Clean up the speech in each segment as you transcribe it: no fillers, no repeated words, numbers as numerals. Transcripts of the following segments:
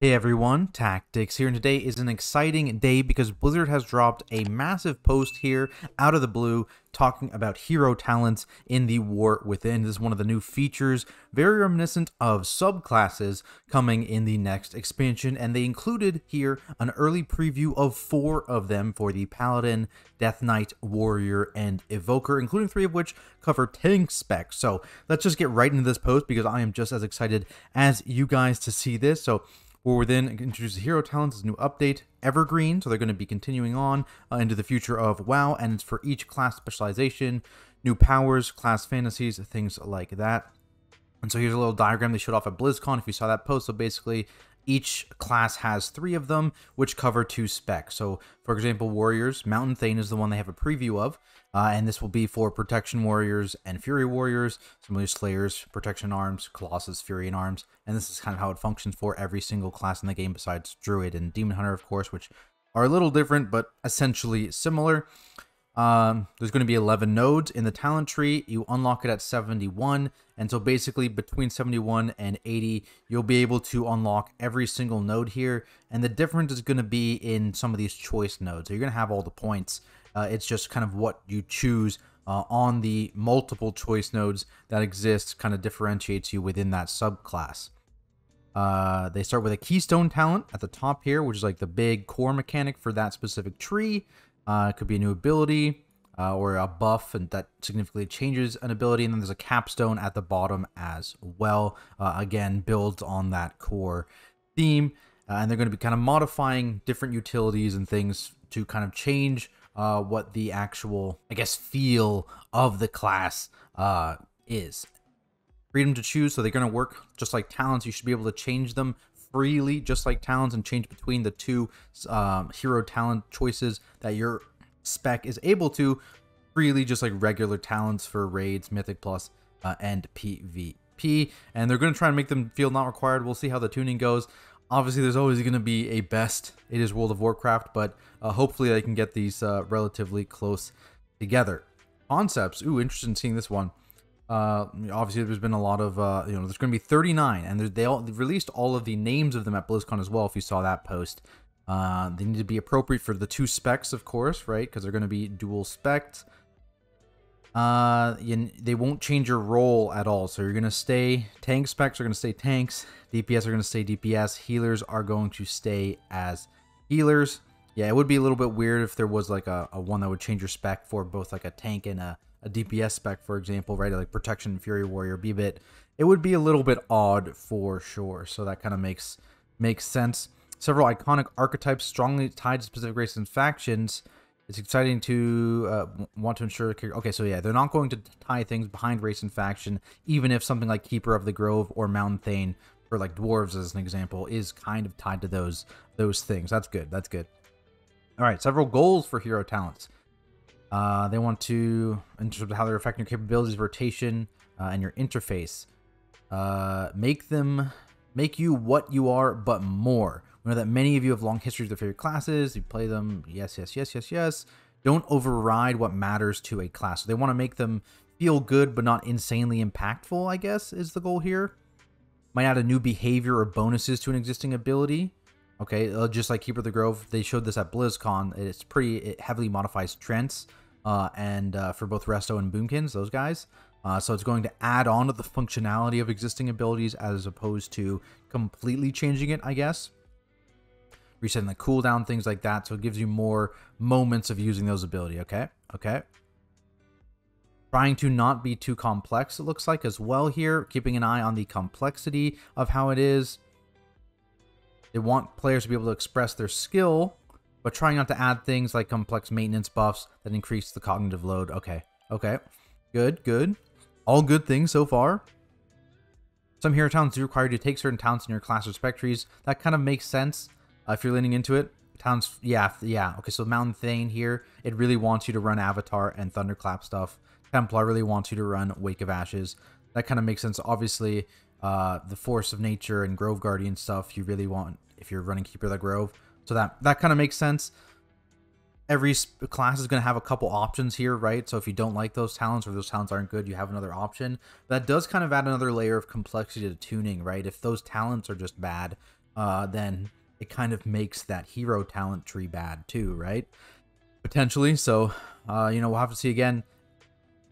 Hey everyone, Tactics here, and today is an exciting day because Blizzard has dropped a massive post here out of the blue talking about hero talents in the War Within. This is one of the new features, very reminiscent of subclasses coming in the next expansion, and they included here an early preview of 4 of them for the Paladin, Death Knight, Warrior, and Evoker, including 3 of which cover tank specs. So let's just get right into this post because I am just as excited as you guys to see this. So War Within introduces hero talents as a new update, Evergreen, so they're going to be continuing on into the future of WoW, and it's for each class specialization, new powers, class fantasies, things like that. And so here's a little diagram they showed off at BlizzCon if you saw that post. So basically, each class has 3 of them, which cover 2 specs. So, for example, Warriors, Mountain Thane is the one they have a preview of, and this will be for Protection Warriors and Fury Warriors, similarly Slayers, Protection Arms, Colossus, Fury, and Arms, and this is kind of how it functions for every single class in the game besides Druid and Demon Hunter, of course, which are a little different, but essentially similar. There's going to be 11 nodes in the talent tree. You unlock it at 71, and so basically between 71 and 80, you'll be able to unlock every single node here, and the difference is going to be in some of these choice nodes. So you're going to have all the points. It's just kind of what you choose on the multiple choice nodes that exist kind of differentiates you within that subclass. They start with a keystone talent at the top here, which is like the big core mechanic for that specific tree. It could be a new ability or a buff, and that significantly changes an ability. And then there's a capstone at the bottom as well. Again, builds on that core theme. And they're going to be kind of modifying different utilities and things to kind of change what the actual, I guess, feel of the class is. Freedom to choose, so they're going to work just like talents. You should be able to change them freely, just like talents, and change between the 2 hero talent choices that your spec is able to freely, just like regular talents for raids, Mythic Plus, and PvP. And they're going to try and make them feel not required. We'll see how the tuning goes. Obviously, there's always going to be a best. It is World of Warcraft, but hopefully they can get these relatively close together. Concepts. Ooh, interested in seeing this one. Obviously there's been a lot of there's going to be 39, and they released all of the names of them at BlizzCon as well. If you saw that post, they need to be appropriate for the 2 specs, of course, right? Because they're going to be dual specs. They won't change your role at all, so you're going to stay tank specs are going to stay tanks, DPS are going to stay DPS, healers are going to stay as healers. Yeah, it would be a little bit weird if there was like a one that would change your spec for both like a tank and a DPS spec, for example, right? Like Protection, Fury Warrior, B-Bit. It would be a little bit odd for sure. So that kind of makes sense. Several iconic archetypes strongly tied to specific races and factions. It's exciting to want to ensure. Okay, so yeah, they're not going to tie things behind race and faction, even if something like Keeper of the Grove or Mountain Thane, for like dwarves as an example, is kind of tied to those things. That's good. That's good. All right, several goals for hero talents. They want to, in terms of how they're affecting your capabilities, rotation, and your interface. Make you what you are, but more. We know that many of you have long histories with their favorite classes. You play them, yes, yes, yes, yes, yes. Don't override what matters to a class. So they want to make them feel good, but not insanely impactful, I guess, is the goal here. Might add a new behavior or bonuses to an existing ability. Okay, just like Keeper of the Grove, they showed this at BlizzCon. It heavily modifies Trents and for both Resto and Boomkins, those guys. So it's going to add on to the functionality of existing abilities as opposed to completely changing it, I guess. Resetting the cooldown, things like that. So it gives you more moments of using those abilities. Okay, okay. Trying to not be too complex, it looks like, as well here. Keeping an eye on the complexity of how it is. They want players to be able to express their skill, but trying not to add things like complex maintenance buffs that increase the cognitive load. Okay, okay. Good, good. All good things so far. Some hero talents do require you to take certain talents in your class or spec trees. That kind of makes sense if you're leaning into it. Talents, yeah. Okay, so Mountain Thane here, it really wants you to run Avatar and Thunderclap stuff. Templar really wants you to run Wake of Ashes. That kind of makes sense. Obviously, the Force of Nature and Grove Guardian stuff you really want if you're running Keeper of the Grove. So that kind of makes sense. Every class is going to have a couple options here, right? So if you don't like those talents or those talents aren't good, you have another option. That does kind of add another layer of complexity to tuning, right? If those talents are just bad, then it kind of makes that hero talent tree bad too, right? Potentially. So, we'll have to see again.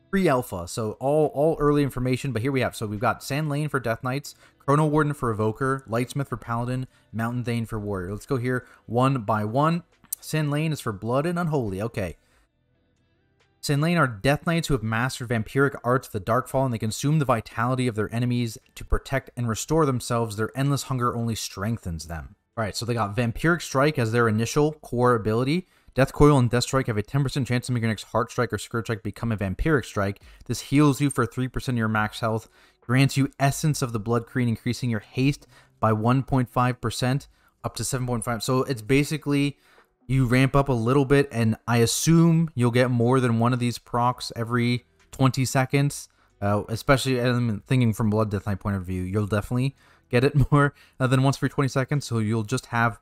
Pre-alpha, so all early information, but here we have, so we've got Thane for Death Knights, Chronowarden for Evoker, Lightsmith for Paladin, Mountain Thane for Warrior. Let's go here one by one. Thane is for Blood and Unholy. Okay. Thane are Death Knights who have mastered vampiric arts of the Darkfall, and they consume the vitality of their enemies to protect and restore themselves. Their endless hunger only strengthens them. Alright, so they got Vampiric Strike as their initial core ability. Death Coil and Death Strike have a 10% chance to make your next Heart Strike or Scourge Strike become a Vampiric Strike. This heals you for 3% of your max health, grants you Essence of the Blood Queen, increasing your haste by 1.5% up to 7.5. So it's basically you ramp up a little bit, and I assume you'll get more than one of these procs every 20 seconds. Especially, I'm thinking from Blood Death Knight point of view, you'll definitely get it more than once every 20 seconds. So you'll just have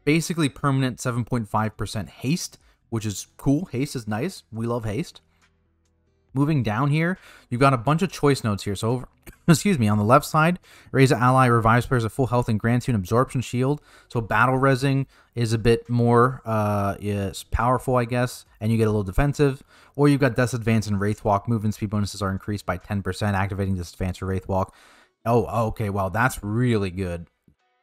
basically permanent 7.5% haste, which is cool. Haste is nice. We love haste. Moving down here, you've got a bunch of choice notes here. So, excuse me, on the left side, raise an ally, revives players at full health, and grants you an absorption shield. So battle resing is a bit more powerful, I guess, and you get a little defensive. Or you've got Death's Advance and Wraithwalk. Movement speed bonuses are increased by 10%, activating this Advance or Wraithwalk. Oh, okay, wow, that's really good.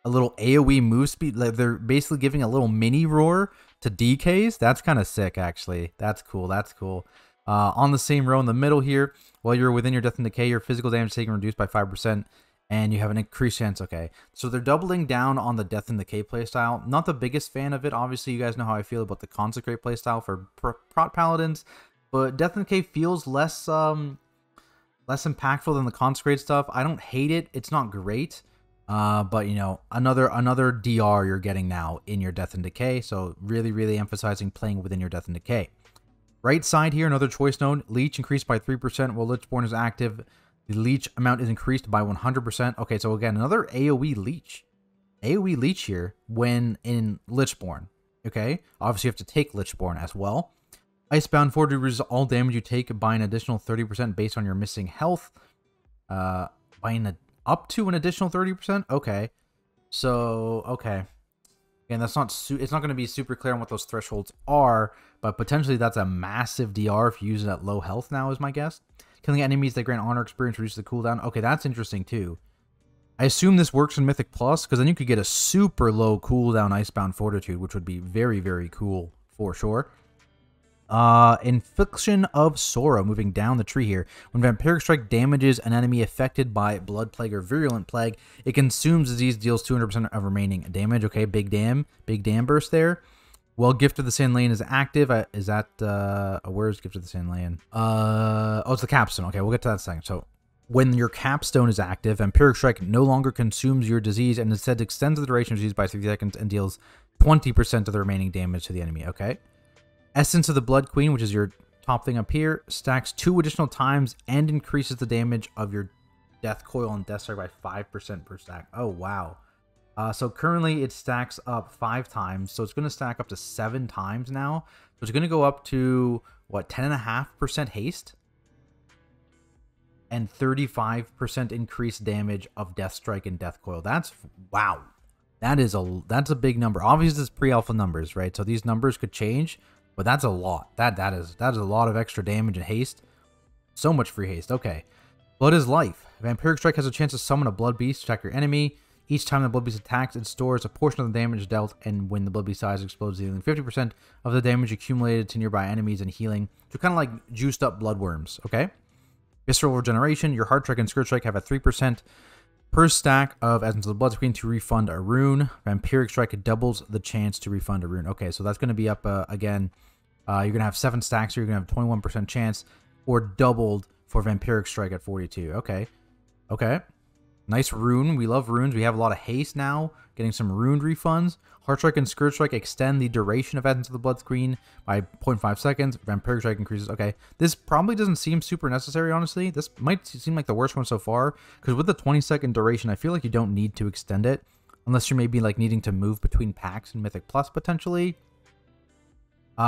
A little AoE move speed. Like they're basically giving a little mini roar to DKs. That's kind of sick, actually. That's cool. That's cool. On the same row in the middle here, while you're within your Death and Decay, your physical damage taken reduced by 5%, and you have an increased chance. Okay, so they're doubling down on the Death and Decay playstyle. Not the biggest fan of it. Obviously, you guys know how I feel about the Consecrate playstyle for Prot Paladins, but Death and Decay feels less impactful than the Consecrate stuff. I don't hate it. It's not great. But another DR you're getting now in your Death and Decay, so really emphasizing playing within your Death and Decay. Right side here, another choice node, Leech increased by 3% while Lichborn is active. The Leech amount is increased by 100%. Okay, so again, another AoE Leech. AoE Leech here when in Lichborn. Okay, obviously you have to take Lichborn as well. Icebound Fortitude reduces all damage you take by an additional 30% based on your missing health. Up to an additional 30%? Okay. So, okay. Again, that's not it's not going to be super clear on what those thresholds are, but potentially that's a massive DR if you use it at low health now, is my guess. Killing enemies that grant honor experience reduces the cooldown. Okay, that's interesting too. I assume this works in Mythic Plus, because then you could get a super low cooldown Icebound Fortitude, which would be very cool for sure. Infliction of Sorrow, moving down the tree here. When Vampiric Strike damages an enemy affected by Blood Plague or Virulent Plague, it consumes disease, deals 200% of remaining damage. Okay, big damn burst there. Well, Gift of the Sandland is active. Is that, where's Gift of the Sandland? Oh, it's the capstone. Okay, we'll get to that in a second. So, when your capstone is active, Vampiric Strike no longer consumes your disease and instead extends the duration of disease by 60 seconds and deals 20% of the remaining damage to the enemy. Okay. Essence of the Blood Queen, which is your top thing up here, stacks 2 additional times and increases the damage of your Death Coil and Death Strike by 5% per stack. Oh, wow. So currently it stacks up 5 times, so it's going to stack up to 7 times now. So it's going to go up to, what, 10.5% haste? And 35% increased damage of Death Strike and Death Coil. That's, wow. That's a big number. Obviously, it's pre-alpha numbers, right? So these numbers could change. But that's a lot. That is a lot of extra damage and haste. So much free haste. Okay. Blood is life. Vampiric Strike has a chance to summon a Blood Beast to attack your enemy. Each time the Blood Beast attacks, it stores a portion of the damage dealt, and when the Blood Beast size explodes, dealing 50% of the damage accumulated to nearby enemies and healing. So kind of like juiced up bloodworms. Okay. Visceral Regeneration. Your Heart Strike and Scourge Strike have a 3% per stack of Essence of the Blood Queen to refund a rune. Vampiric Strike doubles the chance to refund a rune. Okay, so that's going to be up again. You're going to have 7 stacks, so you're going to have a 21% chance, or doubled for Vampiric Strike at 42. Okay. Okay. Nice rune. We love runes. We have a lot of haste now. Getting some rune refunds. Heart Strike and Scourge Strike extend the duration of Essence of the Blood Queen by 0.5 seconds. Vampiric Strike increases. Okay. This probably doesn't seem super necessary, honestly. This might seem like the worst one so far, because with the 20-second duration, I feel like you don't need to extend it, unless you're maybe like needing to move between packs in Mythic Plus, potentially.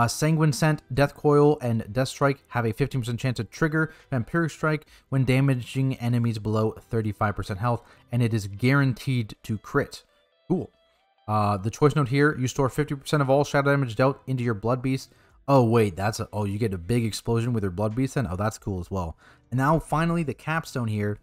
Sanguine Scent, Death Coil, and Death Strike have a 15% chance to trigger Vampiric Strike when damaging enemies below 35% health, and it is guaranteed to crit. Cool. The choice note here, you store 50% of all shadow damage dealt into your blood beast. Oh, wait, oh, you get a big explosion with your blood beast then? Oh, that's cool as well. And now, finally, the capstone here.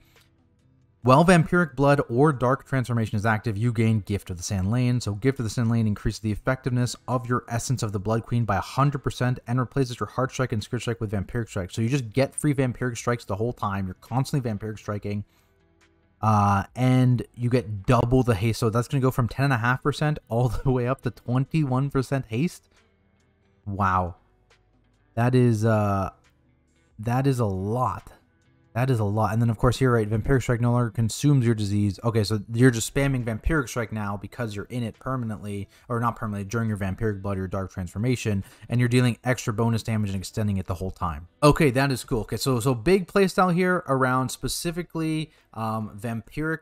While Vampiric Blood or Dark Transformation is active, you gain Gift of the Sand Lane. So Gift of the Sand Lane increases the effectiveness of your Essence of the Blood Queen by 100% and replaces your Heart Strike and Spirit Strike with Vampiric Strike. So you just get free Vampiric Strikes the whole time. You're constantly Vampiric Striking. And you get double the haste. So that's going to go from 10.5% all the way up to 21% haste. Wow. That is a lot. That is a lot. And then, of course, here, right, Vampiric Strike no longer consumes your disease. Okay, so you're just spamming Vampiric Strike now because you're in it permanently, or not permanently, during your Vampiric Blood or your Dark Transformation, and you're dealing extra bonus damage and extending it the whole time. Okay, that is cool. Okay, so big playstyle here around specifically Vampiric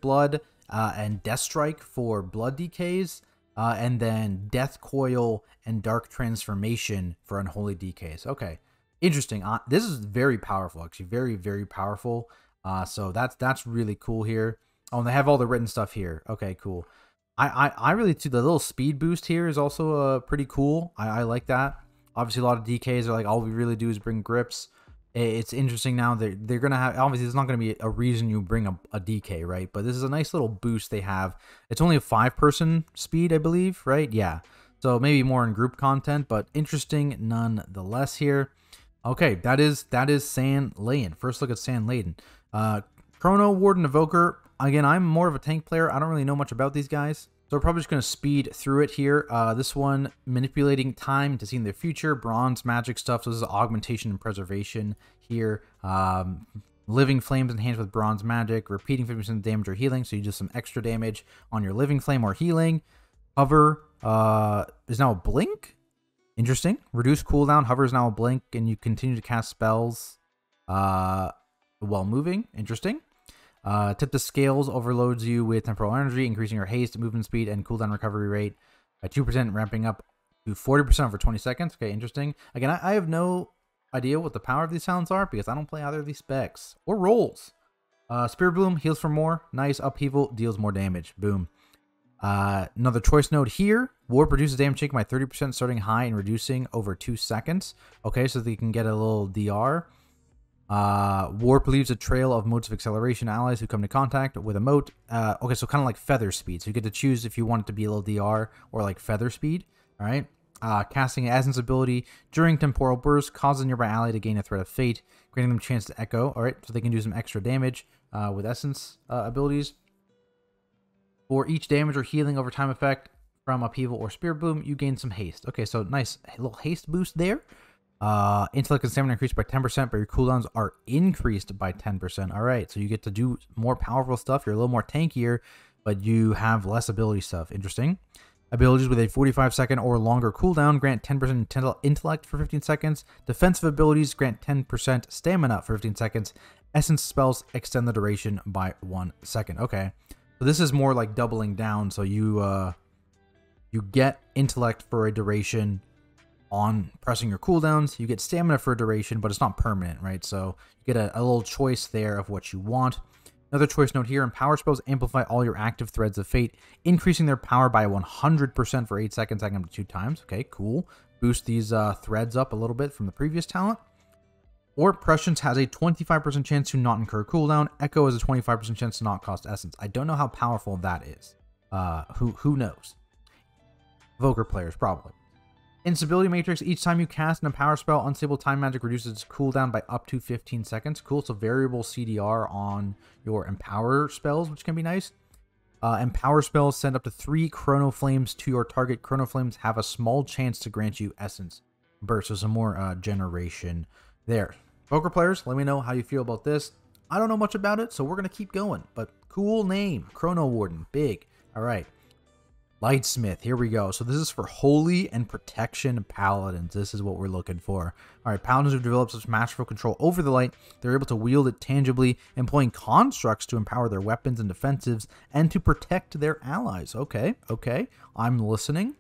Blood and Death Strike for blood decays, and then Death Coil and Dark Transformation for unholy decays. Okay. Interesting. This is very powerful, actually. Very, very powerful. So that's really cool here. Oh, and they have all the written stuff here. Okay, cool. I really see the little speed boost here is also pretty cool. I like that. Obviously, a lot of DKs are like, all we really do is bring grips. It's interesting now. They're going to have, obviously, there's not going to be a reason you bring a DK, right? But this is a nice little boost they have. It's only a 5-person speed, I believe, right? Yeah. So maybe more in group content, but interesting nonetheless here. Okay, that is Sand Lane. First look at Sand Lane. Chronowarden Evoker. Again, I'm more of a tank player. I don't really know much about these guys. So we're probably just going to speed through it here. This one, manipulating time to see in the future. Bronze magic stuff. So this is augmentation and preservation here. Living flames enhanced with bronze magic. Repeating 50% damage or healing. So you do some extra damage on your living flame or healing. Hover is now a blink. Interesting. Reduce cooldown. Hover is now a blink, and you continue to cast spells while moving. Interesting. Tip the scales overloads you with temporal energy, increasing your haste, movement speed, and cooldown recovery rate by 2%, ramping up to 40% for 20 seconds. Okay, interesting. Again, I have no idea what the power of these talents are because I don't play either of these specs or roles. Spirit Bloom heals for more. Nice. Upheaval deals more damage. Boom. Another choice node here. Warp reduces damage taken by 30% starting high and reducing over 2 seconds. Okay, so they can get a little DR. Warp leaves a trail of motes of acceleration allies who come into contact with a mote. Okay, so kind of like feather speed. So you get to choose if you want it to be a little DR or like feather speed. All right. Casting Essence ability during temporal burst causes a nearby ally to gain a threat of fate, granting them a chance to echo. All right, so they can do some extra damage with Essence abilities. For each damage or healing over time effect from Upheaval or Spirit Bloom, you gain some haste. Okay, so nice little haste boost there. Intellect and stamina increased by 10%, but your cooldowns are increased by 10%. All right, so you get to do more powerful stuff. You're a little more tankier, but you have less ability stuff. Interesting. Abilities with a 45-second or longer cooldown grant 10% intellect for 15 seconds. Defensive abilities grant 10% stamina for 15 seconds. Essence spells extend the duration by 1 second. Okay. So this is more like doubling down. So you get intellect for a duration on pressing your cooldowns. You get stamina for a duration, but it's not permanent, right? So you get a little choice there of what you want. Another choice note here, empower spells amplify all your active threads of fate, increasing their power by 100% for 8 seconds, stacking up to 2 times. Okay, cool. Boost these threads up a little bit from the previous talent. Or Prescience has a 25% chance to not incur cooldown. Echo has a 25% chance to not cost essence. I don't know how powerful that is. Who knows? Evoker players, probably. Instability Matrix. Each time you cast an Empower spell, Unstable Time Magic reduces its cooldown by up to 15 seconds. Cool. So variable CDR on your Empower spells, which can be nice. Empower spells send up to 3 Chrono Flames to your target. Chrono Flames have a small chance to grant you Essence Burst. So some more generation there. Evoker players, let me know how you feel about this. I don't know much about it, so we're going to keep going. But cool name. Chronowarden. Big. All right. Lightsmith. Here we go. So this is for Holy and Protection Paladins. This is what we're looking for. All right. Paladins who develop such masterful control over the light, they're able to wield it tangibly, employing constructs to empower their weapons and defensives and to protect their allies. Okay. Okay. I'm listening.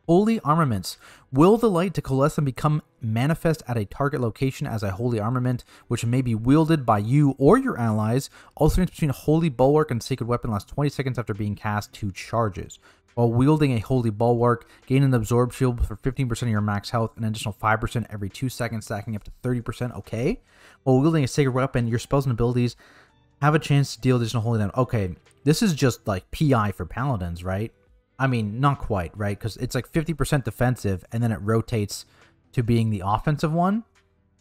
Holy armaments. Will the light to coalesce and become manifest at a target location as a holy armament, which may be wielded by you or your allies. Alternates between holy bulwark and sacred weapon lasts 20 seconds after being cast 2 charges. While wielding a holy bulwark, gain an absorb shield for 15% of your max health, an additional 5% every 2 seconds, stacking up to 30%. Okay. While wielding a sacred weapon, your spells and abilities have a chance to deal additional holy damage. Okay, this is just like PI for paladins, right? I mean, not quite, right? Because it's like 50% defensive, and then it rotates to being the offensive one.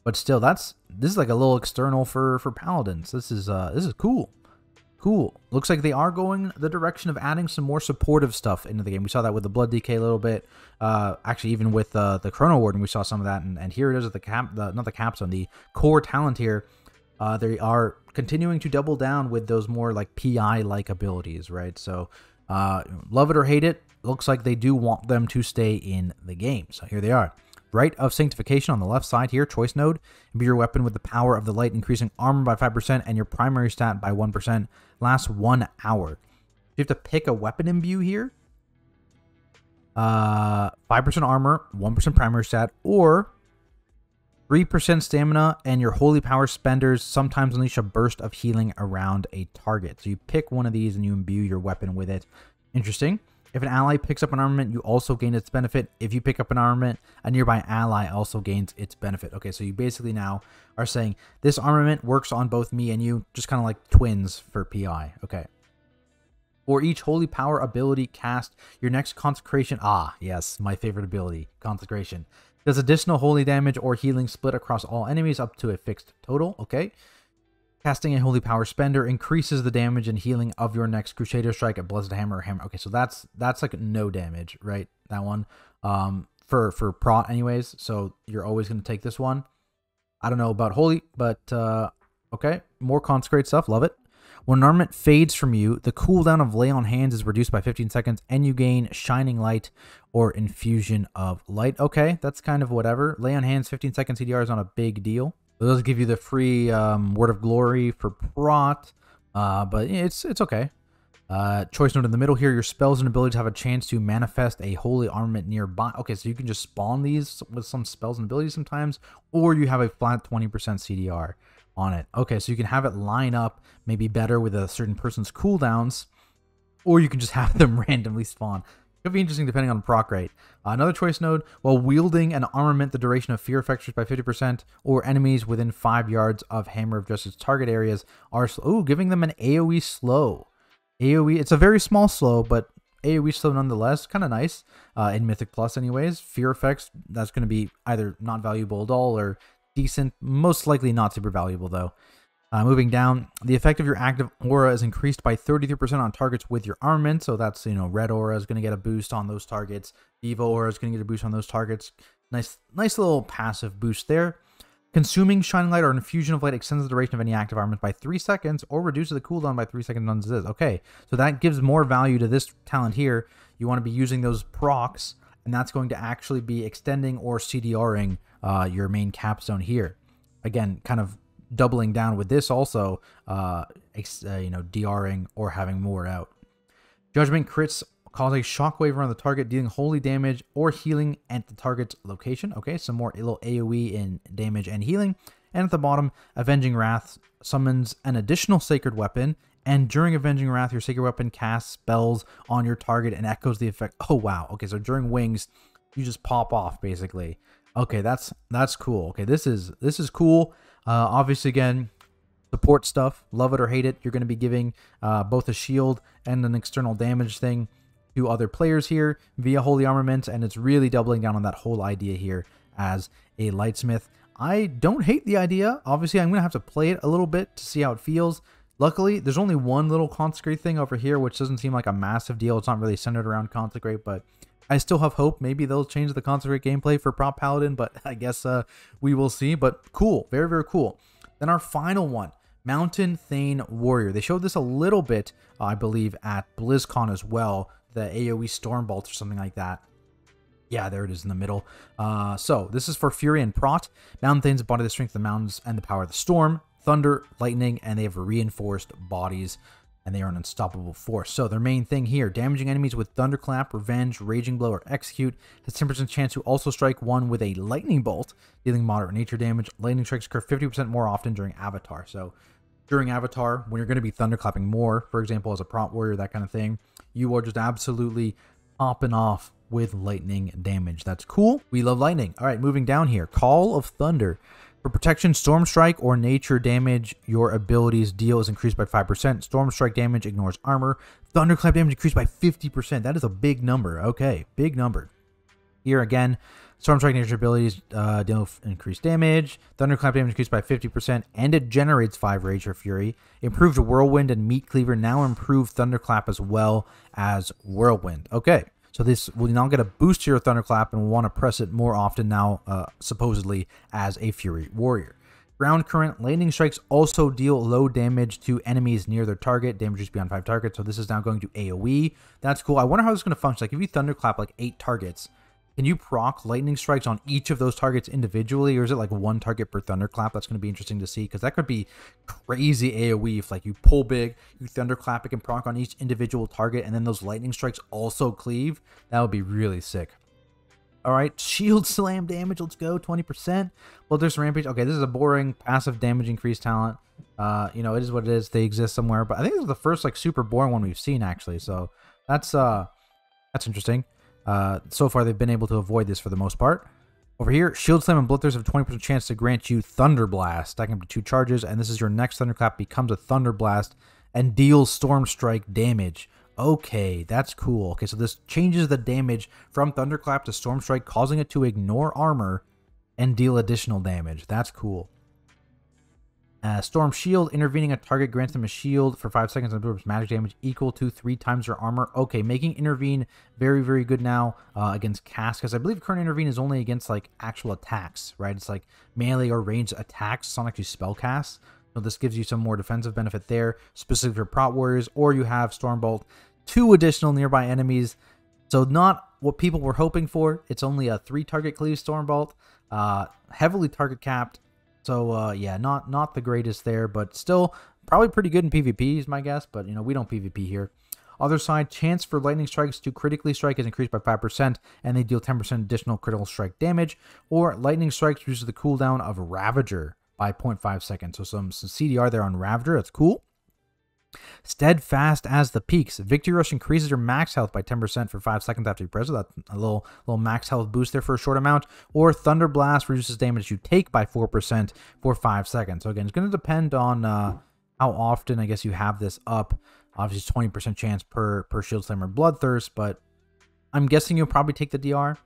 But still, this is like a little external for paladins. This is cool. Cool. Looks like they are going the direction of adding some more supportive stuff into the game. We saw that with the Blood DK a little bit. Actually, even with the Chronowarden, we saw some of that. And here it is at the core talent here. They are continuing to double down with those more like PI-like abilities, right? So, love it or hate it, looks like they do want them to stay in the game. So here they are. Rite of Sanctification on the left side here, choice node. Imbue your weapon with the power of the light, increasing armor by 5% and your primary stat by 1%. Lasts 1 hour. You have to pick a weapon imbue here. 5% armor, 1% primary stat, or 3% stamina, and your holy power spenders sometimes unleash a burst of healing around a target. So you pick one of these and you imbue your weapon with it. Interesting. If an ally picks up an armament, you also gain its benefit. If you pick up an armament, a nearby ally also gains its benefit. Okay, so you basically now are saying this armament works on both me and you, just kind of like twins for PI. Okay. For each holy power ability cast, your next consecration. Ah, yes, my favorite ability, consecration. Does additional holy damage or healing split across all enemies up to a fixed total. Okay. Casting a holy power spender increases the damage and healing of your next Crusader Strike, a Blessed Hammer, or Hammer. Okay, so that's like no damage, right? That one. For prot anyways, so you're always going to take this one. I don't know about holy, but okay. More consecrate stuff, love it. When an armament fades from you, the cooldown of Lay on Hands is reduced by 15 seconds, and you gain Shining Light or Infusion of Light. Okay, that's kind of whatever. Lay on Hands, 15 second CDR is not a big deal. Those give you the free Word of Glory for prot, but it's okay. Choice note in the middle here, your spells and abilities have a chance to manifest a holy armament nearby. Okay, so you can just spawn these with some spells and abilities sometimes, or you have a flat 20% CDR on it. Okay, so you can have it line up maybe better with a certain person's cooldowns, or you can just have them randomly spawn. Could be interesting depending on proc rate. Another choice node, while wielding an armament, the duration of fear effects by 50%, or enemies within 5 yards of Hammer of Justice target areas are giving them an AoE slow. AoE, it's a very small slow, but AoE slow nonetheless, kind of nice. In Mythic Plus anyways. Fear effects, that's going to be either not valuable at all or decent, most likely not super valuable though. Moving down, the effect of your active aura is increased by 33% on targets with your armament. So that's, red aura is going to get a boost on those targets. Evo aura is going to get a boost on those targets. Nice little passive boost there. Consuming Shining Light or Infusion of Light extends the duration of any active armament by 3 seconds or reduces the cooldown by 3 seconds on this. Okay, so that gives more value to this talent here. You want to be using those procs, and that's going to actually be extending or CDRing your main capstone here. Again, kind of doubling down with this also, DRing or having more out. Judgment crits cause a shockwave around the target, dealing holy damage or healing at the target's location. Okay, some more little AoE in damage and healing. And at the bottom, Avenging Wrath summons an additional sacred weapon, and during Avenging Wrath, your sacred weapon casts spells on your target and echoes the effect. Oh wow. Okay, so during Wings, you just pop off basically. Okay, that's cool. Okay, this is cool. Obviously, again, support stuff, love it or hate it. You're going to be giving both a shield and an external damage thing to other players here via Holy Armament, and it's really doubling down on that whole idea here as a Lightsmith. I don't hate the idea. Obviously, I'm going to have to play it a little bit to see how it feels. Luckily, there's only one little Consecrate thing over here, which doesn't seem like a massive deal. It's not really centered around Consecrate, but I still have hope. Maybe they'll change the Consecrate gameplay for Prop Paladin, but I guess we will see. But cool. Very, very cool. Then our final one, Mountain Thane Warrior. They showed this a little bit, I believe, at BlizzCon as well. The AoE Storm Bolt or something like that. Yeah, there it is in the middle. So this is for Fury and Prot. Mountain Thanes embody the strength of the mountains and the power of the storm, thunder, lightning, and they have reinforced bodies. and they are an unstoppable force. So their main thing here, damaging enemies with Thunderclap, Revenge, Raging Blow, or Execute, has 10% chance to also strike one with a Lightning Bolt, dealing moderate nature damage. Lightning strikes occur 50% more often during Avatar. So during Avatar, when you're going to be Thunderclapping more, for example, as a prompt warrior, that kind of thing, you are just absolutely popping off with lightning damage. That's cool. We love lightning. All right, moving down here. Call of Thunder. For protection, Storm Strike or nature damage your abilities deal is increased by 5%. Storm Strike damage ignores armor. Thunderclap damage increased by 50%. That is a big number. Okay, big number. Here again, Storm Strike nature abilities deal increased damage. Thunderclap damage increased by 50%, and it generates 5 Rage or Fury. Improved Whirlwind and Meat Cleaver now improve Thunderclap as well as Whirlwind. Okay. So this will now get a boost to your Thunderclap, and we'll want to press it more often now, supposedly, as a Fury Warrior. Ground Current, lightning strikes also deal low damage to enemies near their target. Damage is beyond 5 targets, so this is now going to AoE. That's cool. I wonder how this is going to function. Like, if you Thunderclap like 8 targets, can you proc lightning strikes on each of those targets individually, or is it like 1 target per Thunderclap? That's going to be interesting to see, because that could be crazy AoE if like you pull big, you Thunderclap, it can proc on each individual target, and then those lightning strikes also cleave. That would be really sick. All right, Shield Slam damage, let's go, 20%. Well, there's Rampage. Okay, this is a boring passive damage increase talent. You know, it is what it is. They exist somewhere, but I think this is the first like super boring one we've seen actually. So that's interesting. So far, they've been able to avoid this for the most part. Over here, Shield Slam and Bloodthirst have a 20% chance to grant you Thunder Blast, stacking up to 2 charges, and this is your next Thunderclap becomes a Thunder Blast and deals Storm Strike damage. Okay, that's cool. Okay, so this changes the damage from Thunderclap to Storm Strike, causing it to ignore armor and deal additional damage. That's cool. Storm Shield, intervening a target grants them a shield for 5 seconds and absorbs magic damage equal to 3 times their armor. Okay, making Intervene very, very good now against cast, because I believe current Intervene is only against like actual attacks, right? It's like melee or ranged attacks. It's not actually spell casts. So this gives you some more defensive benefit there, specifically for prot warriors, or you have Stormbolt, 2 additional nearby enemies. So not what people were hoping for. It's only a 3 target cleave Stormbolt, heavily target capped. So, yeah, not the greatest there, but still probably pretty good in PvP is my guess, but, you know, we don't PvP here. Other side, chance for lightning strikes to critically strike is increased by 5%, and they deal 10% additional critical strike damage, or lightning strikes reduces the cooldown of Ravager by 0.5 seconds. So some CDR there on Ravager, that's cool. Steadfast as the Peaks. Victory Rush increases your max health by 10% for 5 seconds after you press it. That's a little max health boost there for a short amount. Or Thunder Blast reduces damage you take by 4% for 5 seconds. So again, it's going to depend on how often, I guess, you have this up. Obviously, 20% chance per Shield Slam or Bloodthirst, but I'm guessing you'll probably take the DR.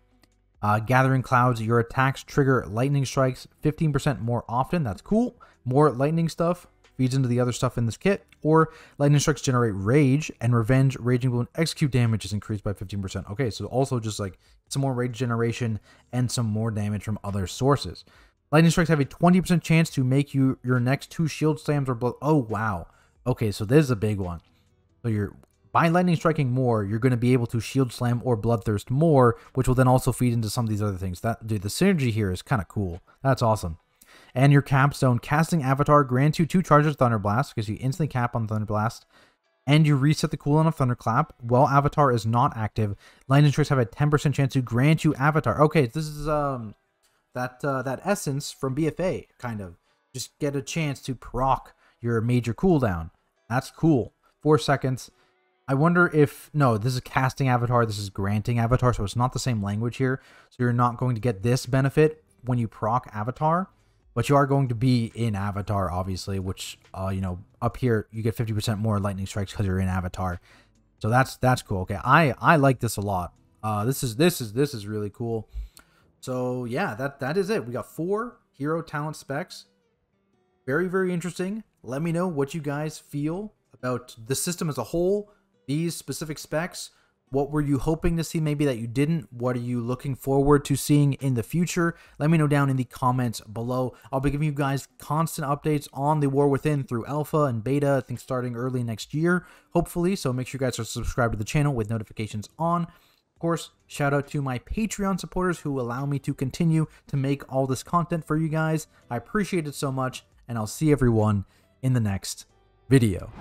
Gathering Clouds, your attacks trigger lightning strikes 15% more often. That's cool. More lightning stuff feeds into the other stuff in this kit, or lightning strikes generate rage, and Revenge, Raging Blow, and Execute damage is increased by 15%. Okay, so also just like some more rage generation and some more damage from other sources. Lightning strikes have a 20% chance to make you your next 2 shield slams or blood. Oh wow. Okay, so this is a big one. So by lightning striking more, you're going to be able to shield slam or bloodthirst more, which will then also feed into some of these other things. Dude, the synergy here is kind of cool. That's awesome. And your capstone, casting Avatar grants you 2 charges of Thunder Blast, because you instantly cap on Thunder Blast, and you reset the cooldown of Thunderclap while Avatar is not active. Lightning strikes have a 10% chance to grant you Avatar. Okay, this is that essence from BFA, kind of. Just get a chance to proc your major cooldown. That's cool. 4 seconds. I wonder if... No, this is casting Avatar. This is granting Avatar, so it's not the same language here. So you're not going to get this benefit when you proc Avatar. But you are going to be in Avatar, obviously, which, you know, up here, you get 50% more lightning strikes because you're in Avatar. So that's cool. Okay, I like this a lot. This is really cool. So yeah, that is it. We got 4 hero talent specs. Very, very interesting. Let me know what you guys feel about the system as a whole, these specific specs. What were you hoping to see maybe that you didn't? What are you looking forward to seeing in the future? Let me know down in the comments below. I'll be giving you guys constant updates on the War Within through alpha and beta, I think starting early next year, hopefully. So make sure you guys are subscribed to the channel with notifications on. Of course, shout out to my Patreon supporters who allow me to continue to make all this content for you guys. I appreciate it so much, and I'll see everyone in the next video.